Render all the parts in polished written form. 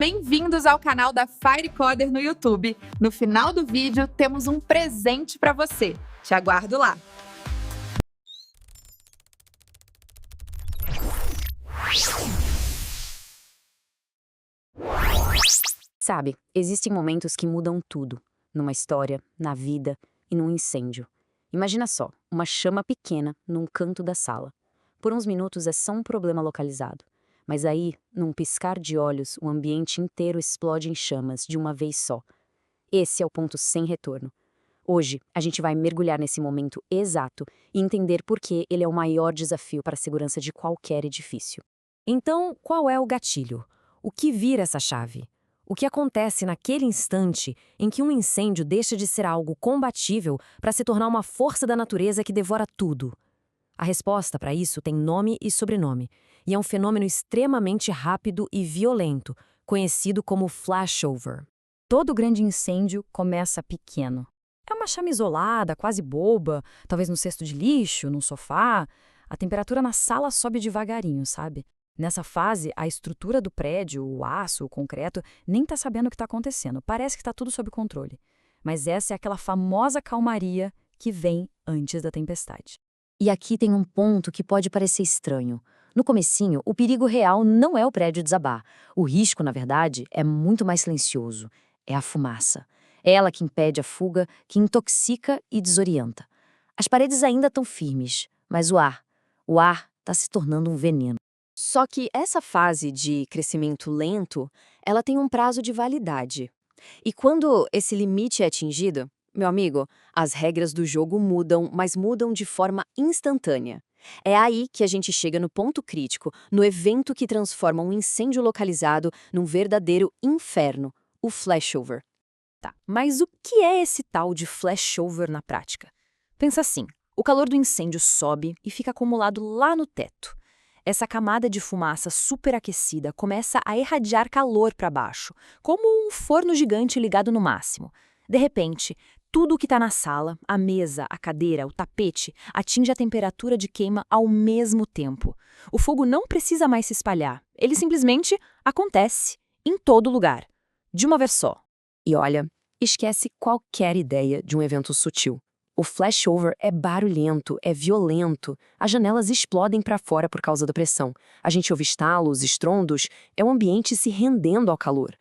Bem-vindos ao canal da Firecoder no YouTube. No final do vídeo, temos um presente para você. Te aguardo lá. Sabe, existem momentos que mudam tudo. Numa história, na vida e num incêndio. Imagina só, uma chama pequena num canto da sala. Por uns minutos é só um problema localizado. Mas aí, num piscar de olhos, o ambiente inteiro explode em chamas de uma vez só. Esse é o ponto sem retorno. Hoje, a gente vai mergulhar nesse momento exato e entender por que ele é o maior desafio para a segurança de qualquer edifício. Então, qual é o gatilho? O que vira essa chave? O que acontece naquele instante em que um incêndio deixa de ser algo combatível para se tornar uma força da natureza que devora tudo? A resposta para isso tem nome e sobrenome, e é um fenômeno extremamente rápido e violento, conhecido como flashover. Todo grande incêndio começa pequeno. É uma chama isolada, quase boba, talvez no cesto de lixo, num sofá. A temperatura na sala sobe devagarinho, sabe? Nessa fase, a estrutura do prédio, o aço, o concreto, nem está sabendo o que está acontecendo. Parece que está tudo sob controle. Mas essa é aquela famosa calmaria que vem antes da tempestade. E aqui tem um ponto que pode parecer estranho. No comecinho, o perigo real não é o prédio desabar. O risco, na verdade, é muito mais silencioso. É a fumaça. É ela que impede a fuga, que intoxica e desorienta. As paredes ainda estão firmes, mas o ar está se tornando um veneno. Só que essa fase de crescimento lento, ela tem um prazo de validade. E quando esse limite é atingido, meu amigo, as regras do jogo mudam, mas mudam de forma instantânea. É aí que a gente chega no ponto crítico, no evento que transforma um incêndio localizado num verdadeiro inferno, o flashover. Tá, mas o que é esse tal de flashover na prática? Pensa assim, o calor do incêndio sobe e fica acumulado lá no teto. Essa camada de fumaça superaquecida começa a irradiar calor para baixo, como um forno gigante ligado no máximo. De repente, tudo o que está na sala, a mesa, a cadeira, o tapete, atinge a temperatura de queima ao mesmo tempo. O fogo não precisa mais se espalhar, ele simplesmente acontece, em todo lugar, de uma vez só. E olha, esquece qualquer ideia de um evento sutil. O flashover é barulhento, é violento. As janelas explodem para fora por causa da pressão. A gente ouve estalos, estrondos, é o ambiente se rendendo ao calor.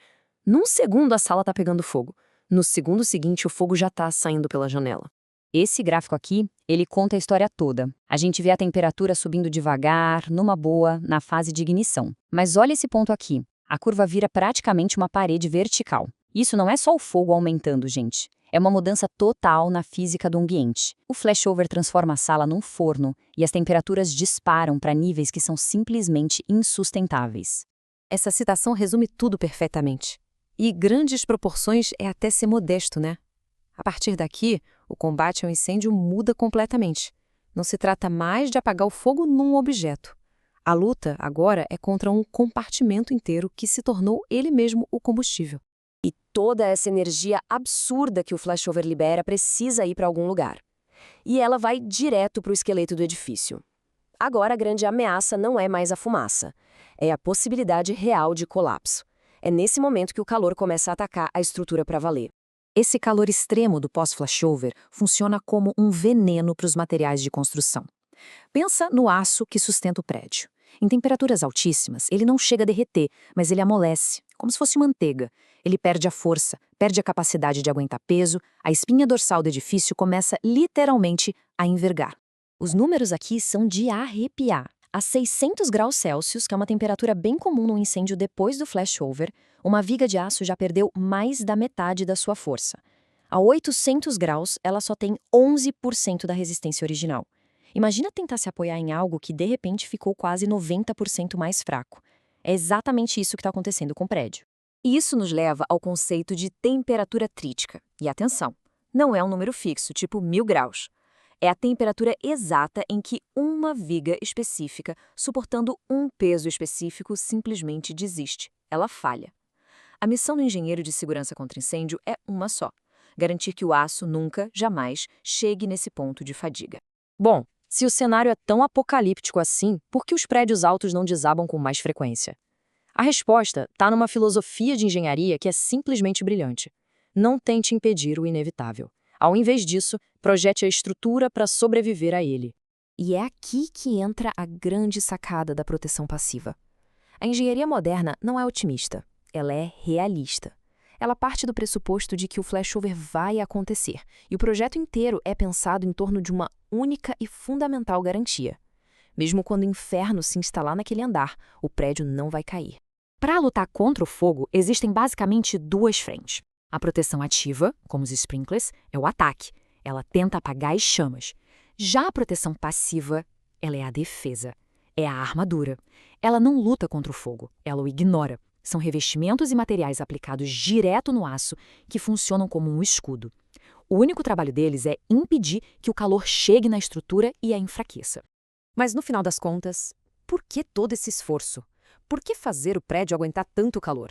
Num segundo a sala está pegando fogo. No segundo seguinte o fogo já está saindo pela janela. Esse gráfico aqui, ele conta a história toda. A gente vê a temperatura subindo devagar, numa boa, na fase de ignição. Mas olha esse ponto aqui. A curva vira praticamente uma parede vertical. Isso não é só o fogo aumentando, gente. É uma mudança total na física do ambiente. O flashover transforma a sala num forno e as temperaturas disparam para níveis que são simplesmente insustentáveis. Essa citação resume tudo perfeitamente. E grandes proporções é até ser modesto, né? A partir daqui, o combate ao incêndio muda completamente. Não se trata mais de apagar o fogo num objeto. A luta, agora, é contra um compartimento inteiro que se tornou ele mesmo o combustível. E toda essa energia absurda que o flashover libera precisa ir para algum lugar. E ela vai direto para o esqueleto do edifício. Agora a grande ameaça não é mais a fumaça. É a possibilidade real de colapso. É nesse momento que o calor começa a atacar a estrutura para valer. Esse calor extremo do pós-flashover funciona como um veneno para os materiais de construção. Pensa no aço que sustenta o prédio. Em temperaturas altíssimas, ele não chega a derreter, mas ele amolece, como se fosse manteiga. Ele perde a força, perde a capacidade de aguentar peso, a espinha dorsal do edifício começa literalmente a envergar. Os números aqui são de arrepiar. A 600 graus Celsius, que é uma temperatura bem comum num incêndio depois do flashover, uma viga de aço já perdeu mais da metade da sua força. A 800 graus, ela só tem 11% da resistência original. Imagina tentar se apoiar em algo que de repente ficou quase 90% mais fraco. É exatamente isso que está acontecendo com o prédio. E isso nos leva ao conceito de temperatura crítica. E atenção, não é um número fixo, tipo 1000 graus. É a temperatura exata em que uma viga específica, suportando um peso específico, simplesmente desiste. Ela falha. A missão do engenheiro de segurança contra incêndio é uma só: garantir que o aço nunca, jamais, chegue nesse ponto de fadiga. Bom, se o cenário é tão apocalíptico assim, por que os prédios altos não desabam com mais frequência? A resposta está numa filosofia de engenharia que é simplesmente brilhante. Não tente impedir o inevitável. Ao invés disso, projete a estrutura para sobreviver a ele. E é aqui que entra a grande sacada da proteção passiva. A engenharia moderna não é otimista, ela é realista. Ela parte do pressuposto de que o flashover vai acontecer, e o projeto inteiro é pensado em torno de uma única e fundamental garantia. Mesmo quando o inferno se instalar naquele andar, o prédio não vai cair. Para lutar contra o fogo, existem basicamente duas frentes. A proteção ativa, como os sprinklers, é o ataque. Ela tenta apagar as chamas. Já a proteção passiva, ela é a defesa. É a armadura. Ela não luta contra o fogo, ela o ignora. São revestimentos e materiais aplicados direto no aço que funcionam como um escudo. O único trabalho deles é impedir que o calor chegue na estrutura e a enfraqueça. Mas no final das contas, por que todo esse esforço? Por que fazer o prédio aguentar tanto calor?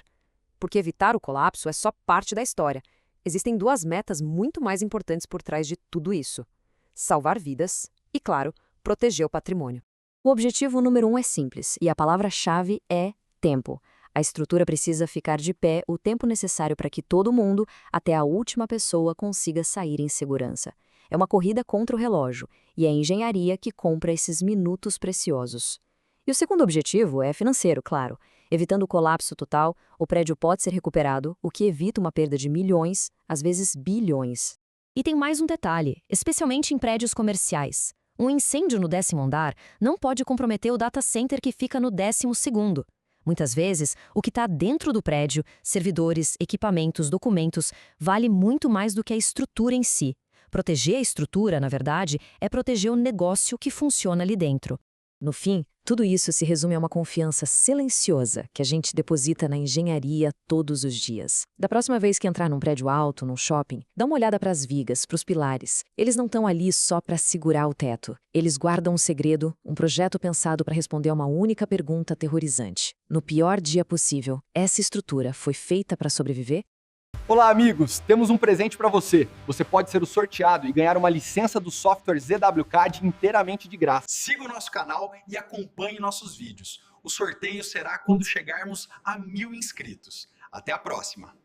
Porque evitar o colapso é só parte da história. Existem duas metas muito mais importantes por trás de tudo isso: salvar vidas e, claro, proteger o patrimônio. O objetivo número 1 é simples, e a palavra-chave é tempo. A estrutura precisa ficar de pé o tempo necessário para que todo mundo, até a última pessoa, consiga sair em segurança. É uma corrida contra o relógio, e é a engenharia que compra esses minutos preciosos. E o segundo objetivo é financeiro, claro. Evitando o colapso total, o prédio pode ser recuperado, o que evita uma perda de milhões, às vezes bilhões. E tem mais um detalhe, especialmente em prédios comerciais. Um incêndio no 10º andar não pode comprometer o data center que fica no 12º. Muitas vezes, o que está dentro do prédio, servidores, equipamentos, documentos, vale muito mais do que a estrutura em si. Proteger a estrutura, na verdade, é proteger o negócio que funciona ali dentro. No fim, tudo isso se resume a uma confiança silenciosa que a gente deposita na engenharia todos os dias. Da próxima vez que entrar num prédio alto, num shopping, dá uma olhada para as vigas, para os pilares. Eles não estão ali só para segurar o teto. Eles guardam um segredo, um projeto pensado para responder a uma única pergunta aterrorizante. No pior dia possível, essa estrutura foi feita para sobreviver? Olá, amigos! Temos um presente para você. Você pode ser o sorteado e ganhar uma licença do software ZWCAD inteiramente de graça. Siga o nosso canal e acompanhe nossos vídeos. O sorteio será quando chegarmos a 1000 inscritos. Até a próxima!